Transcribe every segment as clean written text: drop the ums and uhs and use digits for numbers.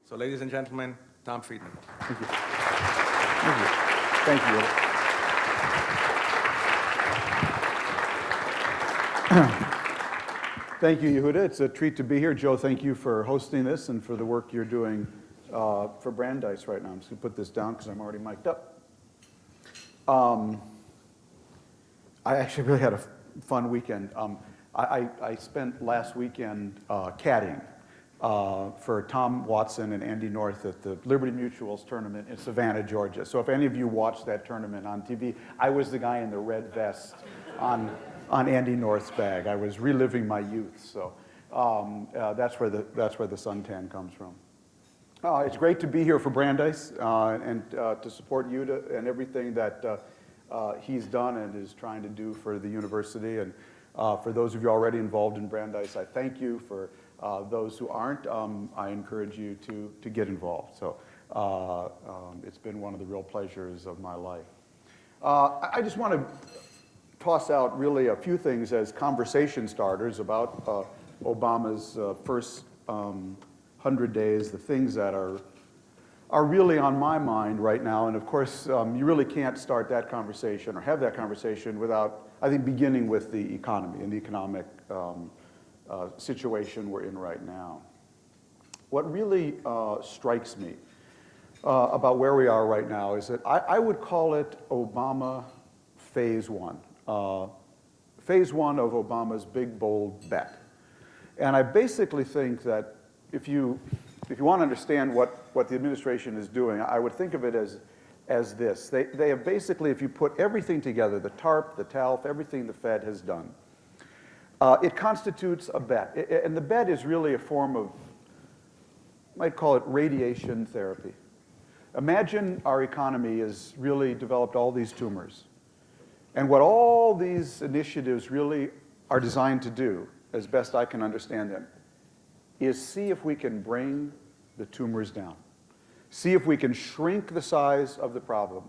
So ladies and gentlemen, Tom Friedman. Thank you. Thank you. Thank you. Thank you, Yehuda. It's a treat to be here. Joe, thank you for hosting this and for the work you're doing for Brandeis right now. I'm just going to put this down because I'm already mic'd up. I actually really had a fun weekend. I spent last weekend caddying for Tom Watson and Andy North at the Liberty Mutuals tournament in Savannah, Georgia. So if any of you watched that tournament on TV, I was the guy in the red vest on Andy North's bag. I was reliving my youth. So that's where the suntan comes from. It's great to be here for Brandeis and to support Yehuda and everything that he's done and is trying to do for the university. And for those of you already involved in Brandeis, I thank you. For those who aren't, I encourage you to get involved. So it's been one of the real pleasures of my life. I just want to toss out really a few things as conversation starters about Obama's first 100 days, the things that are really on my mind right now. And of course, you really can't start that conversation or have that conversation without, I think, beginning with the economy and the economic situation we're in right now. What really strikes me about where we are right now is that I would call it Obama phase one. Phase one of Obama's big, bold bet. And I basically think that if you want to understand what the administration is doing, I would think of it as this. They have basically, if you put everything together, the TARP, the TALF, everything the Fed has done, it constitutes a bet. And the bet is really a form of, you might call it radiation therapy. Imagine our economy has really developed all these tumors. And what all these initiatives really are designed to do, as best I can understand them, is see if we can bring the tumors down. See if we can shrink the size of the problem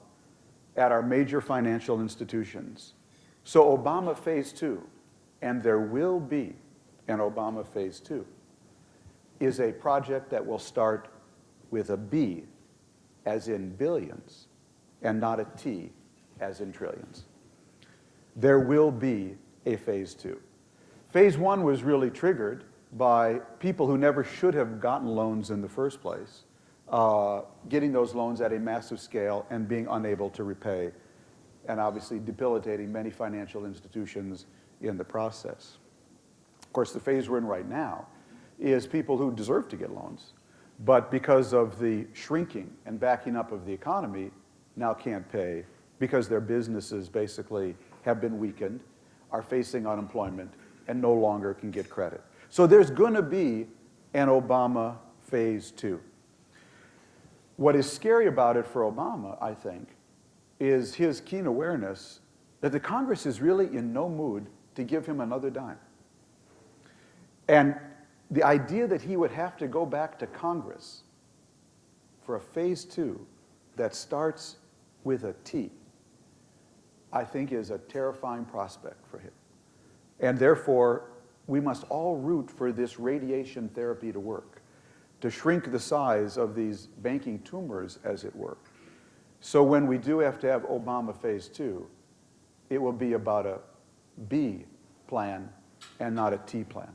at our major financial institutions. So Obama phase two, and there will be an Obama phase two, is a project that will start with a B, as in billions, and not a T, as in trillions. There will be a phase two. Phase one was really triggered by people who never should have gotten loans in the first place, getting those loans at a massive scale and being unable to repay, and obviously debilitating many financial institutions in the process. Of course, the phase we're in right now is people who deserve to get loans, but because of the shrinking and backing up of the economy, now can't pay because their businesses basically have been weakened, are facing unemployment, and no longer can get credit. So there's going to be an Obama phase two. What is scary about it for Obama, I think, is his keen awareness that the Congress is really in no mood to give him another dime. And the idea that he would have to go back to Congress for a phase two that starts with a T, I think is a terrifying prospect for him. And therefore, we must all root for this radiation therapy to work, to shrink the size of these banking tumors, as it were. So when we do have to have Obama phase two, it will be about a B plan and not a T plan.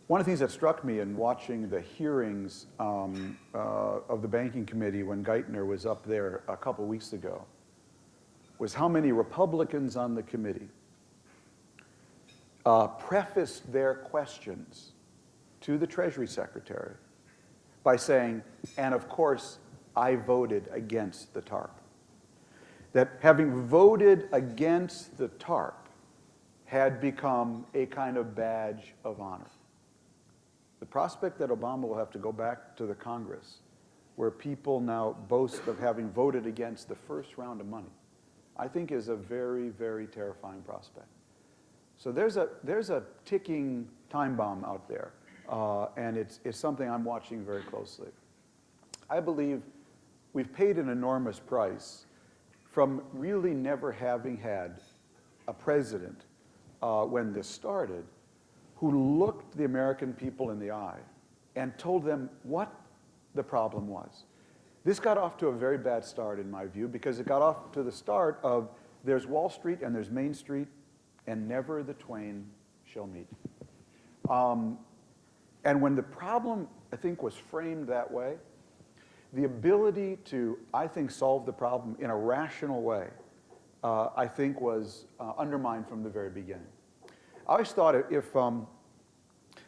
One of the things that struck me in watching the hearings of the banking committee when Geithner was up there a couple weeks ago was how many Republicans on the committee prefaced their questions to the Treasury Secretary by saying, and of course, I voted against the TARP. That having voted against the TARP had become a kind of badge of honor. The prospect that Obama will have to go back to the Congress, where people now boast of having voted against the first round of money, I think is a very, very terrifying prospect. So there's a ticking time bomb out there, and it's something I'm watching very closely. I believe we've paid an enormous price from really never having had a president when this started who looked the American people in the eye and told them what the problem was. This got off to a very bad start, in my view, because it got off to the start of there's Wall Street and there's Main Street, and never the twain shall meet. And when the problem, I think, was framed that way, the ability to, I think, solve the problem in a rational way, I think, was undermined from the very beginning. I always thought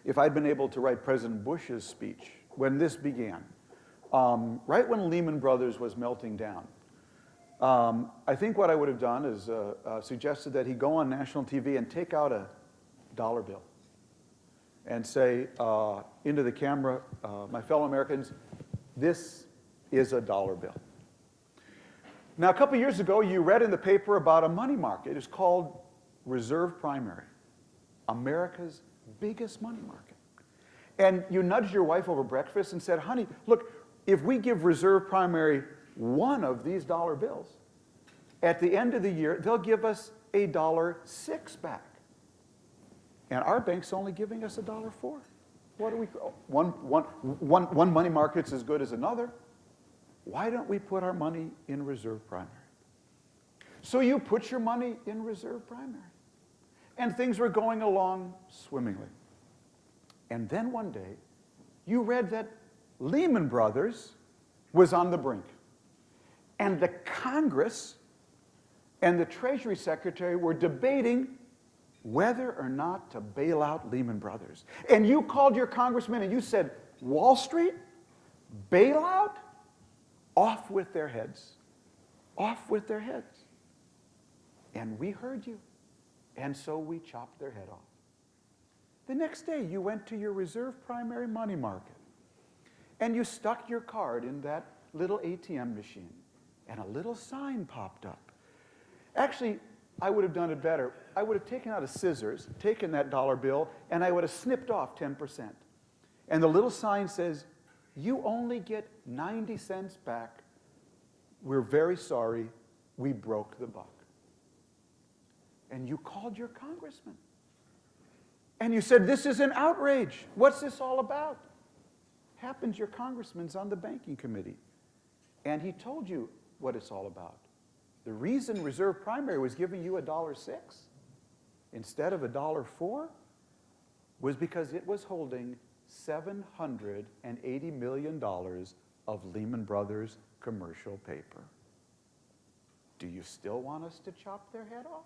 if I'd been able to write President Bush's speech when this began, right when Lehman Brothers was melting down, I think what I would have done is suggested that he go on national TV and take out a dollar bill and say into the camera, my fellow Americans, this is a dollar bill. Now, a couple years ago, you read in the paper about a money market. It's called Reserve Primary, America's biggest money market. And you nudged your wife over breakfast and said, honey, look, if we give Reserve Primary one of these dollar bills, at the end of the year, they'll give us $1.06 back. And our bank's only giving us $1.04. What do we, one money market's as good as another. Why don't we put our money in Reserve Primary? So you put your money in Reserve Primary. And things were going along swimmingly. And then one day, you read that Lehman Brothers was on the brink. And the Congress and the Treasury Secretary were debating whether or not to bail out Lehman Brothers. And you called your congressman and you said, Wall Street? Bailout? Off with their heads. Off with their heads. And we heard you. And so we chopped their head off. The next day, you went to your Reserve Primary money market. And you stuck your card in that little ATM machine. And a little sign popped up. Actually, I would have done it better. I would have taken out a scissors, taken that dollar bill, and I would have snipped off 10%. And the little sign says, you only get 90 cents back. We're very sorry. We broke the buck. And you called your congressman. And you said, this is an outrage. What's this all about? Happens your congressman's on the banking committee. And he told you what it's all about. The reason Reserve Primary was giving you $1.06 instead of $1.04 was because it was holding $780 million of Lehman Brothers commercial paper. Do you still want us to chop their head off?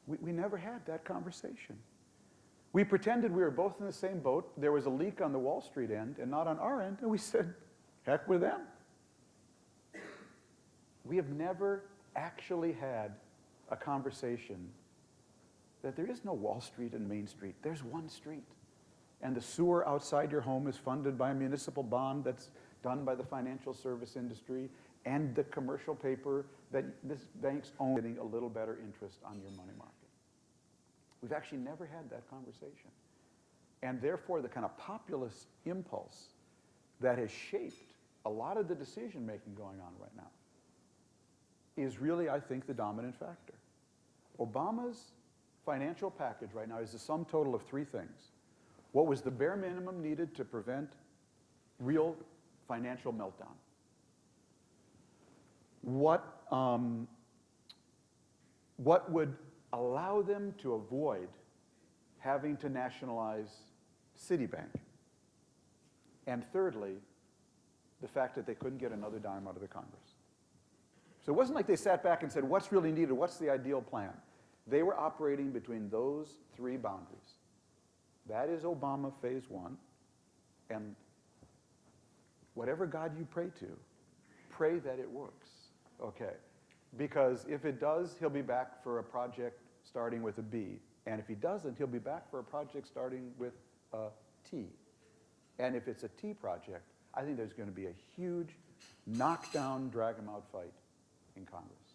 We never had that conversation. We pretended we were both in the same boat. There was a leak on the Wall Street end and not on our end, and we said, heck with them. We have never actually had a conversation that there is no Wall Street and Main Street. There's one street. And the sewer outside your home is funded by a municipal bond that's done by the financial service industry, and the commercial paper that this bank's own getting a little better interest on your money market. We've actually never had that conversation. And therefore, the kind of populist impulse that has shaped a lot of the decision-making going on right now is really, I think, the dominant factor. Obama's financial package right now is the sum total of three things. What was the bare minimum needed to prevent real financial meltdown? What would allow them to avoid having to nationalize Citibank? And thirdly, the fact that they couldn't get another dime out of the Congress. So it wasn't like they sat back and said, what's really needed? What's the ideal plan? They were operating between those three boundaries. That is Obama phase one. And whatever God you pray to, pray that it works. Okay. Because if it does, he'll be back for a project starting with a B. And if he doesn't, he'll be back for a project starting with a T. And if it's a T project, I think there's going to be a huge knockdown, drag-'em-out fight in Congress.